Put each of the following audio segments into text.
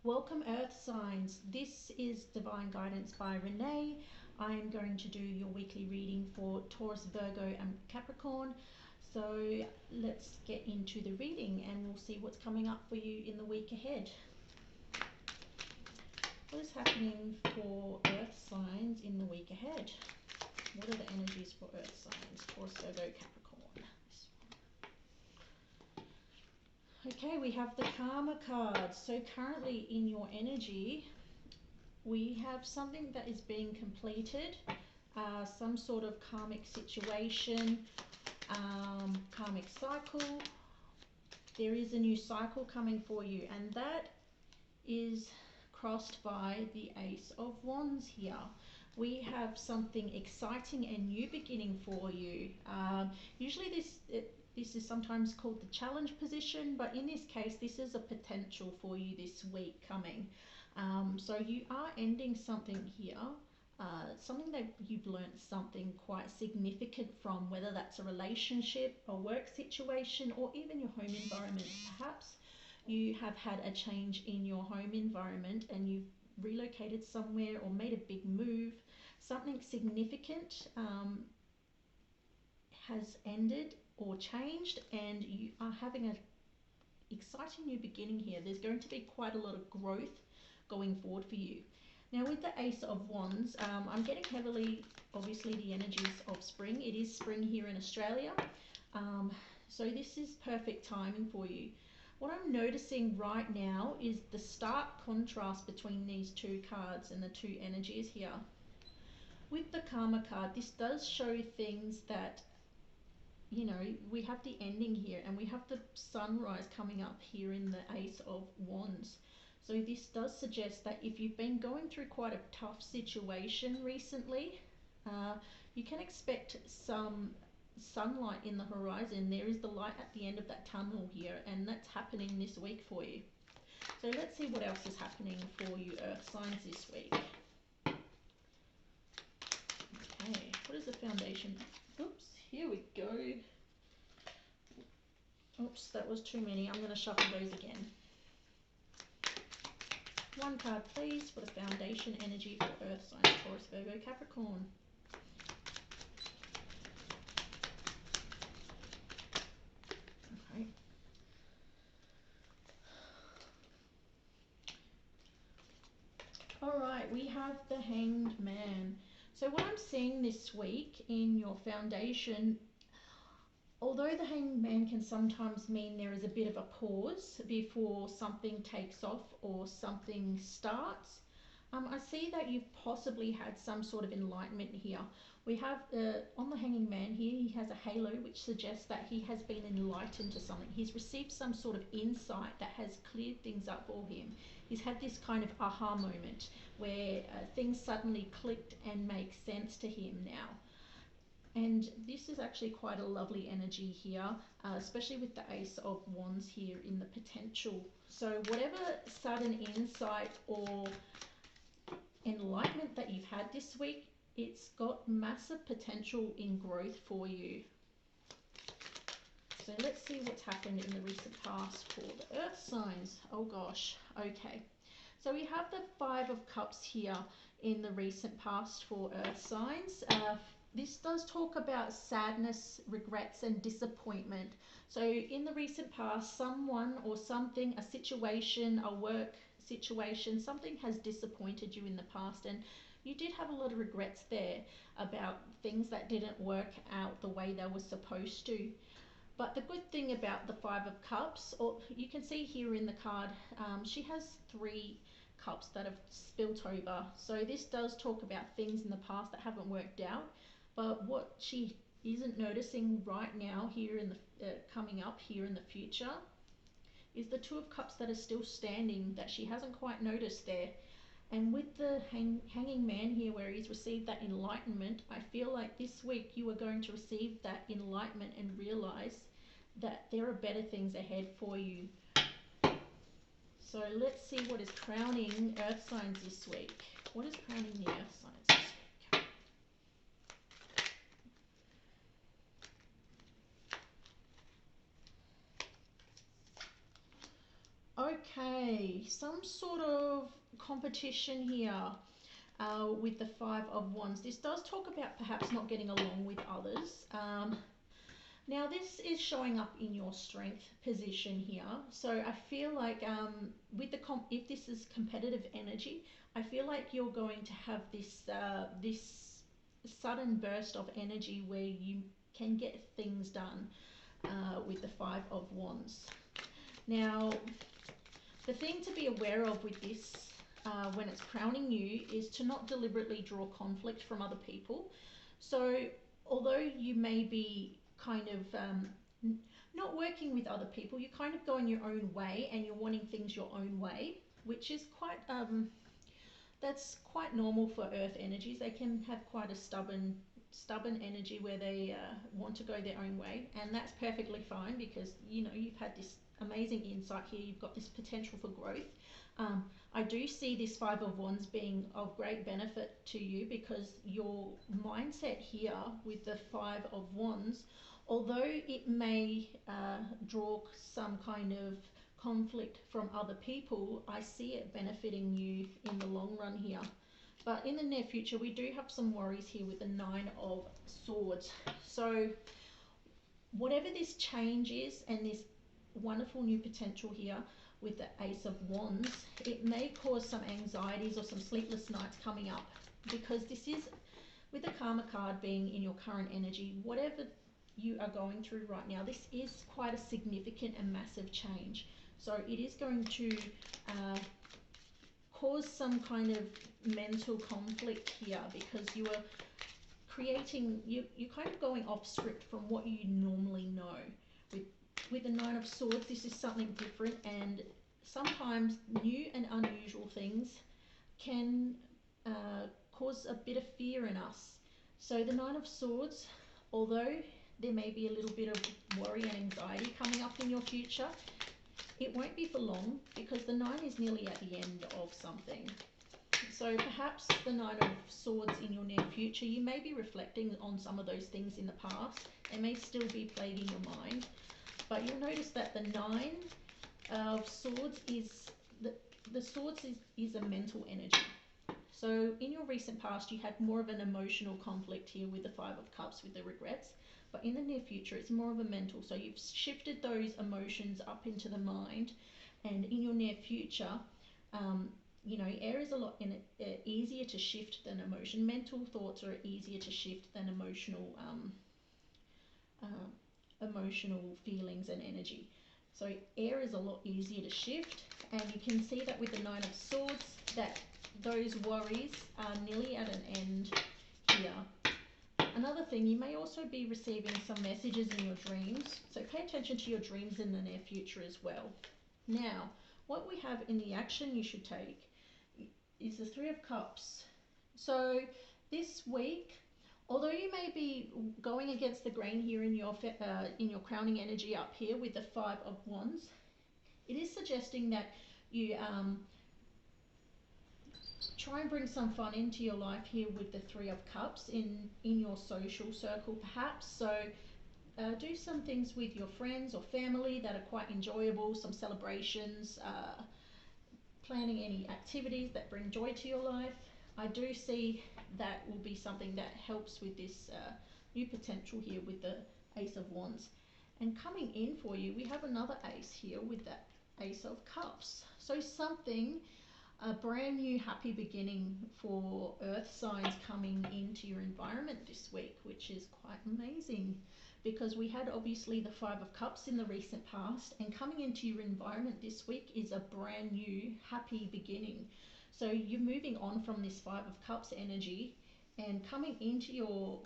Welcome Earth signs. This is Divine Guidance by Rena'e. I am going to do your weekly reading for Taurus, Virgo and Capricorn. So let's get into the reading and we'll see what's coming up for you in the week ahead. What is happening for Earth signs in the week ahead? What are the energies for Earth signs? Taurus, Virgo, Capricorn. Okay, we have the Karma card. So currently in your energy, we have something that is being completed, some sort of karmic situation, karmic cycle. There is a new cycle coming for you, and that is crossed by the Ace of Wands here. We have something exciting and new beginning for you. Usually this is sometimes called the challenge position, but in this case, this is a potential for you this week coming. So you are ending something here, something that you've learned something quite significant from, whether that's a relationship, a work situation, or even your home environment. Perhaps you have had a change in your home environment and you've relocated somewhere or made a big move. Something significant has ended or changed, and you are having an exciting new beginning here. There's going to be quite a lot of growth going forward for you. Now with the Ace of Wands, I'm getting heavily, obviously, the energies of spring. It is spring here in Australia, so this is perfect timing for you. What I'm noticing right now is the stark contrast between these two cards and the two energies here. With the Karma card, this does show things that, you know, we have the ending here and we have the sunrise coming up here in the Ace of Wands. So this does suggest that if you've been going through quite a tough situation recently, you can expect some sunlight in the horizon. There is the light at the end of that tunnel here, and that's happening this week for you. So let's see what else is happening for you Earth signs this week. Okay, what is the foundation? Oops, here we go. Oops, that was too many. I'm going to shuffle those again. One card, please, for the foundation energy for Earth signs, Taurus, Virgo, Capricorn. Okay. All right, we have the Hanged Man. So what I'm seeing this week in your foundation, although the Hanged Man can sometimes mean there is a bit of a pause before something takes off or something starts, I see that you've possibly had some sort of enlightenment here. We have on the Hanging Man here, he has a halo, which suggests that he has been enlightened to something. He's received some sort of insight that has cleared things up for him. He's had this kind of aha moment where things suddenly clicked and make sense to him now. And this is actually quite a lovely energy here, especially with the Ace of Wands here in the potential. So whatever sudden insight or enlightenment that you've had this week, it's got massive potential in growth for you. So let's see what's happened in the recent past for the Earth signs. Oh gosh, okay. So we have the Five of Cups here in the recent past for Earth signs. This does talk about sadness, regrets, and disappointment. So in the recent past, someone or something, a situation, a work situation, something has disappointed you in the past, and you did have a lot of regrets there about things that didn't work out the way they were supposed to. But the good thing about the Five of Cups, or you can see here in the card, she has 3 cups that have spilt over. So this does talk about things in the past that haven't worked out. But what she isn't noticing right now here in the coming up here in the future is the Two of Cups that are still standing that she hasn't quite noticed there. And with the Hanging Man here where he's received that enlightenment, I feel like this week you are going to receive that enlightenment and realize that there are better things ahead for you. So let's see what is crowning Earth signs this week. What is crowning the Earth signs this week? Okay, be some sort of competition here with the Five of Wands. This does talk about perhaps not getting along with others. Now this is showing up in your strength position here. So I feel like with the if this is competitive energy, I feel like you're going to have this this sudden burst of energy where you can get things done with the Five of Wands. Now, the thing to be aware of with this when it's crowning you is to not deliberately draw conflict from other people. So although you may be kind of not working with other people, you're kind of going your own way and you're wanting things your own way, which is quite that's quite normal for earth energies. They can have quite a stubborn energy where they want to go their own way, and that's perfectly fine because you know you've had this amazing insight here. You've got this potential for growth. I do see this Five of Wands being of great benefit to you because your mindset here with the Five of Wands, although it may draw some kind of conflict from other people, I see it benefiting you in the long run here. But in the near future, we do have some worries here with the Nine of Swords. So whatever this change is and this wonderful new potential here with the Ace of Wands, it may cause some anxieties or some sleepless nights coming up, because this is, with the Karma card being in your current energy, whatever you are going through right now, this is quite a significant and massive change. So it is going to cause some kind of mental conflict here, because you are creating, you're kind of going off script from what you normally know. With the Nine of Swords, this is something different, and sometimes new and unusual things can cause a bit of fear in us. So the Nine of Swords, although there may be a little bit of worry and anxiety coming up in your future, it won't be for long, because the Nine is nearly at the end of something. So perhaps the Nine of Swords in your near future, you may be reflecting on some of those things in the past. They may still be plaguing your mind, but you'll notice that the Nine of Swords is, the Swords is a mental energy. So in your recent past, you had more of an emotional conflict here with the Five of Cups, with the regrets. But in the near future, it's more of a mental. So you've shifted those emotions up into the mind. And in your near future, you know, air is a lot easier to shift than emotion. Mental thoughts are easier to shift than emotional feelings and energy. So air is a lot easier to shift. And you can see that with the Nine of Swords, that those worries are nearly at an end here. Another thing, you may also be receiving some messages in your dreams, so pay attention to your dreams in the near future as well. Now, what we have in the action you should take is the Three of Cups. So this week, although you may be going against the grain here in your crowning energy up here with the Five of Wands, it is suggesting that you try and bring some fun into your life here with the Three of Cups in your social circle perhaps. So do some things with your friends or family that are quite enjoyable, some celebrations, planning any activities that bring joy to your life. I do see that will be something that helps with this new potential here with the Ace of Wands. And coming in for you, we have another ace here with that Ace of Cups. So something, a brand new happy beginning for earth signs coming into your environment this week, which is quite amazing, because we had obviously the Five of Cups in the recent past, and coming into your environment this week is a brand new happy beginning. So you're moving on from this Five of Cups energy and coming into your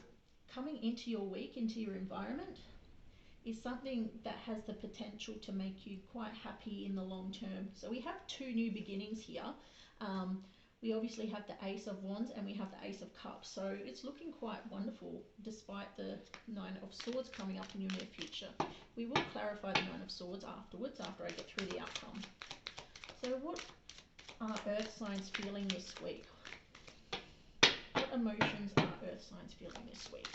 week, into your environment, is something that has the potential to make you quite happy in the long term. So we have two new beginnings here. We obviously have the Ace of Wands and we have the Ace of Cups. So it's looking quite wonderful despite the Nine of Swords coming up in your near future. We will clarify the Nine of Swords afterwards, after I get through the outcome. So what are earth signs feeling this week? What emotions are earth signs feeling this week?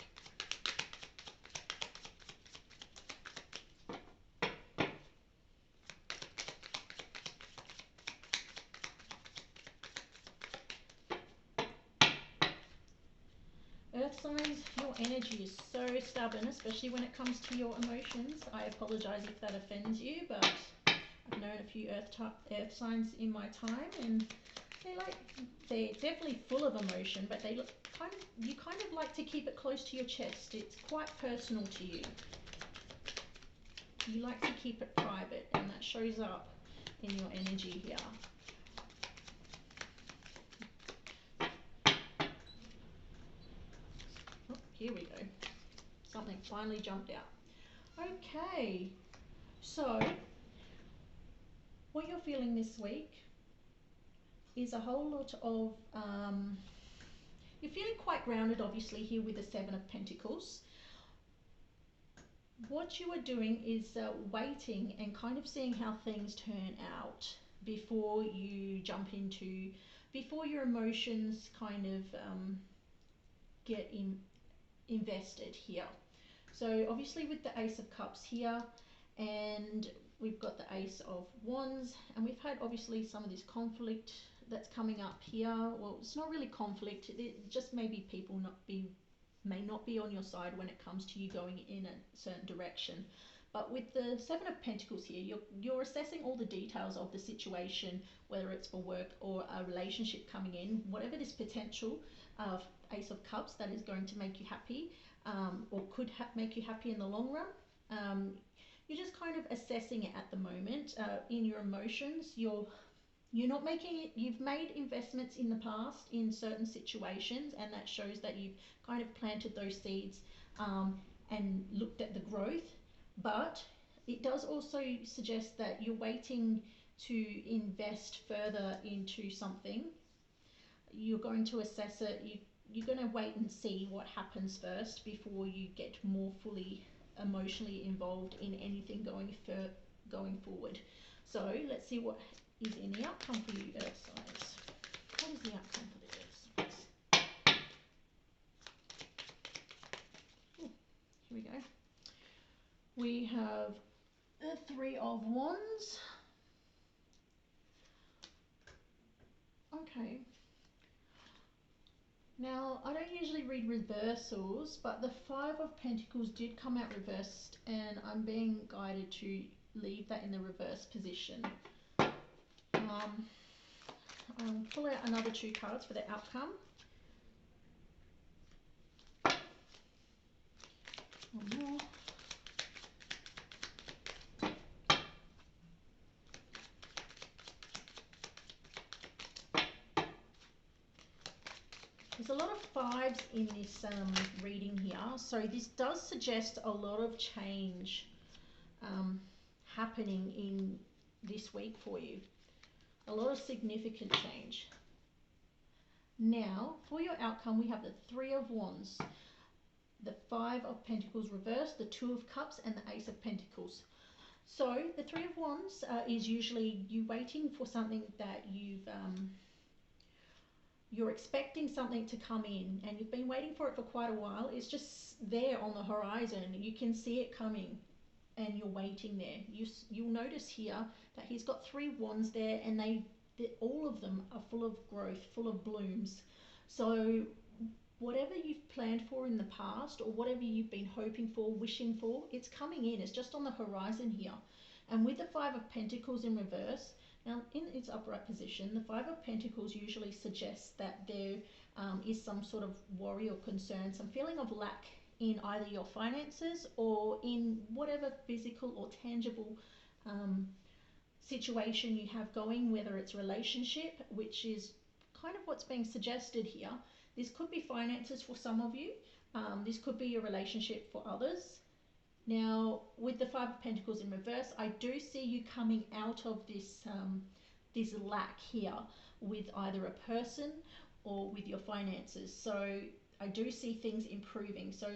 Your energy is so stubborn, especially when it comes to your emotions. I apologize if that offends you, but I've known a few earth signs in my time, and they're definitely full of emotion, but you kind of like to keep it close to your chest. It's quite personal to you. You like to keep it private, and that shows up in your energy here. Oh, here we go. Something finally jumped out. Okay, so what you're feeling this week is a whole lot of, you're feeling quite grounded obviously here with the Seven of Pentacles. What you are doing is waiting and kind of seeing how things turn out before you jump into, before your emotions kind of get invested here. So obviously with the Ace of Cups here, and we've got the Ace of Wands, and we've had obviously some of this conflict that's coming up here. Well, it's not really conflict, it just maybe people may not be on your side when it comes to you going in a certain direction. But with the Seven of Pentacles here, you're assessing all the details of the situation, whether it's for work or a relationship coming in, whatever this potential of Ace of Cups that is going to make you happy, or could make you happy in the long run. You're just kind of assessing it at the moment. In your emotions, you're not making it, you've made investments in the past in certain situations, and that shows that you've kind of planted those seeds and looked at the growth. But it does also suggest that you're waiting to invest further into something. You're going to assess it. You're going to wait and see what happens first before you get more fully emotionally involved in anything going forward. So let's see what is in the outcome for you, Earth signs. What is the outcome for the Earth signs? Ooh, here we go. We have the Three of Wands. Okay. Now, I don't usually read reversals, but the Five of Pentacles did come out reversed, and I'm being guided to leave that in the reverse position. I'll pull out another two cards for the outcome. One more. There's a lot of fives in this reading here, so this does suggest a lot of change happening in this week for you. A lot of significant change. Now, for your outcome, we have the Three of Wands, the Five of Pentacles reversed, the Two of Cups, and the Ace of Pentacles. So the Three of Wands is usually you waiting for something that you're expecting something to come in, and you've been waiting for it for quite a while. It's just there on the horizon. You can see it coming, and you're waiting there. You'll notice here that he's got three wands there, and all of them are full of growth, full of blooms. So whatever you've planned for in the past, or whatever you've been hoping for, wishing for, it's coming in. It's just on the horizon here. And with the Five of Pentacles in reverse, now in its upright position, the Five of Pentacles usually suggests that there is some sort of worry or concern, some feeling of lack in either your finances or in whatever physical or tangible situation you have going, whether it's relationship, which is kind of what's being suggested here. This could be finances for some of you. This could be a relationship for others. Now, with the Five of Pentacles in reverse, I do see you coming out of this this lack here with either a person or with your finances. So I do see things improving. So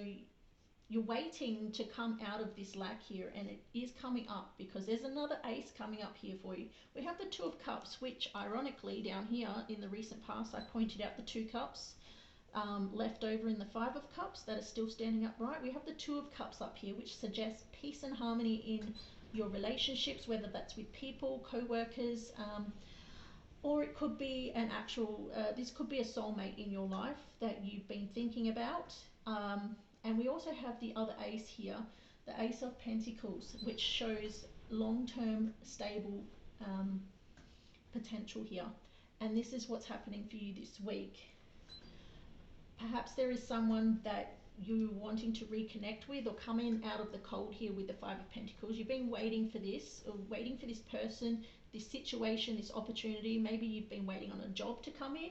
you're waiting to come out of this lack here, and it is coming up because there's another ace coming up here for you. We have the Two of Cups, which ironically down here in the recent past, I pointed out the two cups left over in the Five of Cups that are still standing upright. We have the Two of Cups up here, which suggests peace and harmony in your relationships, whether that's with people, co-workers, or it could be an actual, this could be a soulmate in your life that you've been thinking about. And we also have the other ace here, the Ace of Pentacles, which shows long-term stable potential here. And this is what's happening for you this week. Perhaps there is someone that you're wanting to reconnect with or come in out of the cold here with the Five of Pentacles. You've been waiting for this, or waiting for this person, this situation, this opportunity. Maybe you've been waiting on a job to come in,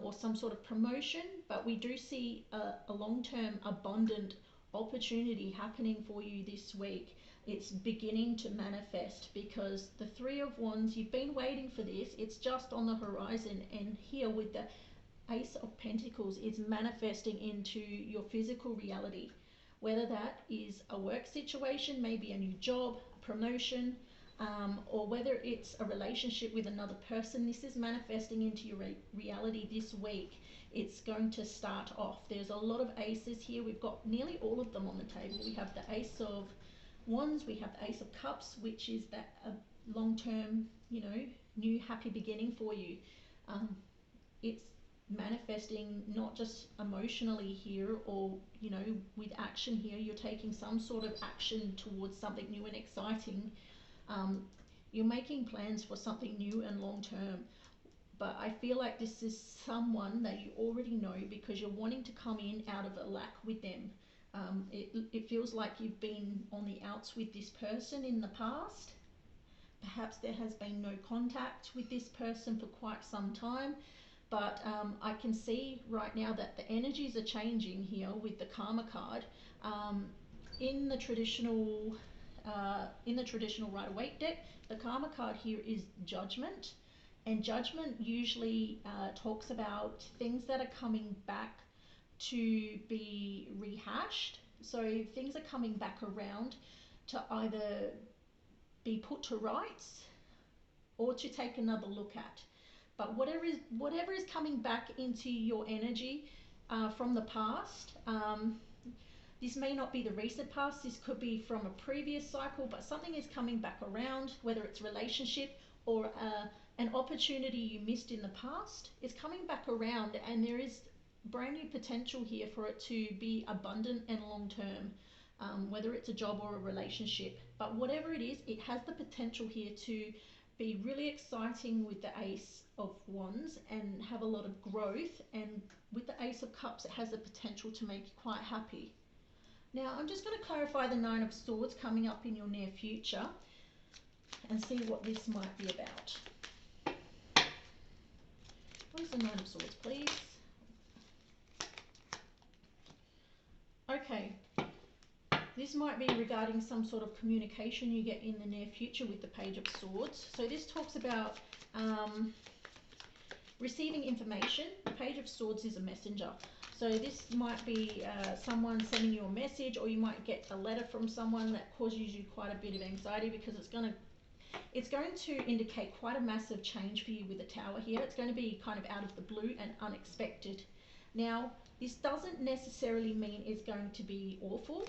or some sort of promotion, but we do see a long-term abundant opportunity happening for you this week. It's beginning to manifest because the Three of Wands, you've been waiting for this. It's just on the horizon, and here with the Ace of Pentacles, it's manifesting into your physical reality. Whether that is a work situation, maybe a new job, a promotion, or whether it's a relationship with another person, this is manifesting into your reality this week. It's going to start off. There's a lot of aces here. We've got nearly all of them on the table. We have the Ace of Wands, we have the Ace of Cups, which is that long-term, new happy beginning for you. It's manifesting not just emotionally here, or with action here. You're taking some sort of action towards something new and exciting. You're making plans for something new and long term, but I feel like this is someone that you already know because you're wanting to come in out of a lack with them. It feels like you've been on the outs with this person in the past. Perhaps there has been no contact with this person for quite some time, but I can see right now that the energies are changing here with the Karma card. In the traditional Rider-Waite deck, the Karma card here is Judgment, and Judgment usually talks about things that are coming back to be rehashed. So things are coming back around to either be put to rights or to take another look at. But whatever is coming back into your energy from the past, this may not be the recent past, this could be from a previous cycle, but something is coming back around, whether it's relationship or an opportunity you missed in the past. It's coming back around, and there is brand new potential here for it to be abundant and long term, whether it's a job or a relationship. But whatever it is, it has the potential here to be really exciting with the Ace of Wands and have a lot of growth, and with the Ace of Cups, it has the potential to make you quite happy. Now I'm just going to clarify the Nine of Swords coming up in your near future and see what this might be about. What is the Nine of Swords, please? Okay, this might be regarding some sort of communication you get in the near future with the Page of Swords. So this talks about receiving information. The Page of Swords is a messenger. So this might be someone sending you a message, or you might get a letter from someone that causes you quite a bit of anxiety because it's going to indicate quite a massive change for you with the Tower here. It's going to be kind of out of the blue and unexpected. Now, this doesn't necessarily mean it's going to be awful.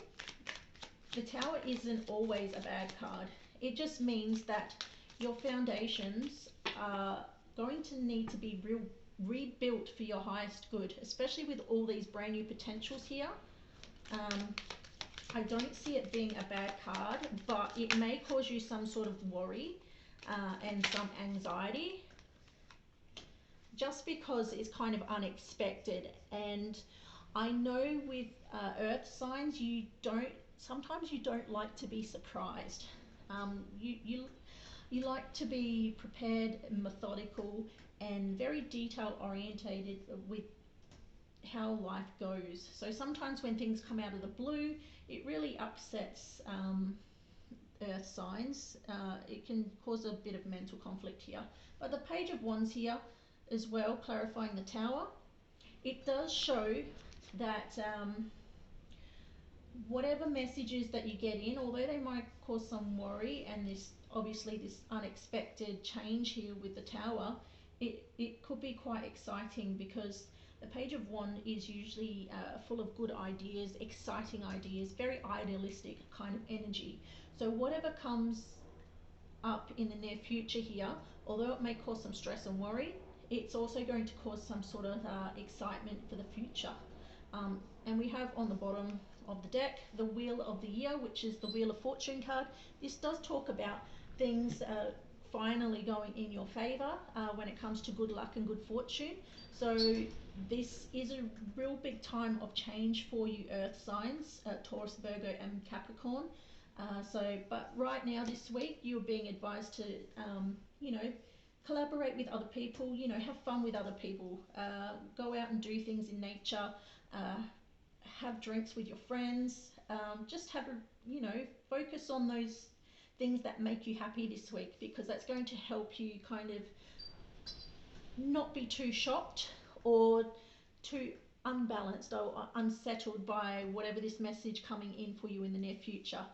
The Tower isn't always a bad card. It just means that your foundations are going to need to be rebuilt for your highest good, especially with all these brand new potentials here. I don't see it being a bad card, but it may cause you some sort of worry and some anxiety, just because it's kind of unexpected. And I know with earth signs, sometimes you don't like to be surprised. You like to be prepared, methodical, and very detail orientated with how life goes. So sometimes when things come out of the blue, it really upsets earth signs. It can cause a bit of mental conflict here. But the Page of Wands here as well, clarifying the Tower, it does show that whatever messages that you get in, although they might cause some worry, and this unexpected change here with the Tower, it could be quite exciting, because the Page of Wands is usually full of good ideas, exciting ideas, very idealistic kind of energy. So whatever comes up in the near future here, although it may cause some stress and worry, it's also going to cause some sort of excitement for the future. And we have on the bottom of the deck the Wheel of the Year, which is the Wheel of Fortune card. This does talk about things finally going in your favour when it comes to good luck and good fortune. So this is a real big time of change for you earth signs, Taurus, Virgo and Capricorn. But right now this week you're being advised to, you know, collaborate with other people, you know, have fun with other people, go out and do things in nature, have drinks with your friends, just have a, you know, focus on those things that make you happy this week, because that's going to help you kind of not be too shocked or too unbalanced or unsettled by whatever this message coming in for you in the near future.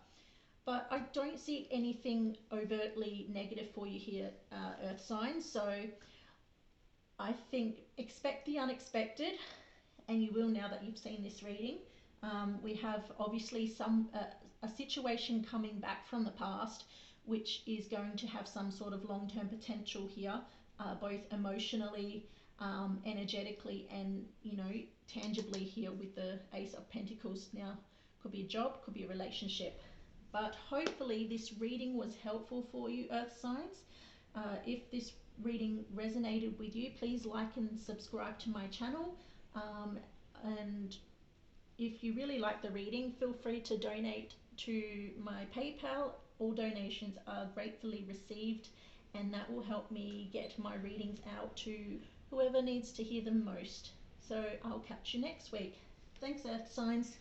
But I don't see anything overtly negative for you here, earth signs. So I think expect the unexpected, and you will now that you've seen this reading. We have obviously a situation coming back from the past, which is going to have some sort of long-term potential here, both emotionally, energetically, and, you know, tangibly here with the Ace of Pentacles. Now, could be a job, could be a relationship. But hopefully this reading was helpful for you, earth signs. If this reading resonated with you, please like and subscribe to my channel. And if you really like the reading, feel free to donate to my PayPal. All donations are gratefully received, and that will help me get my readings out to whoever needs to hear them most. So I'll catch you next week. Thanks, earth signs.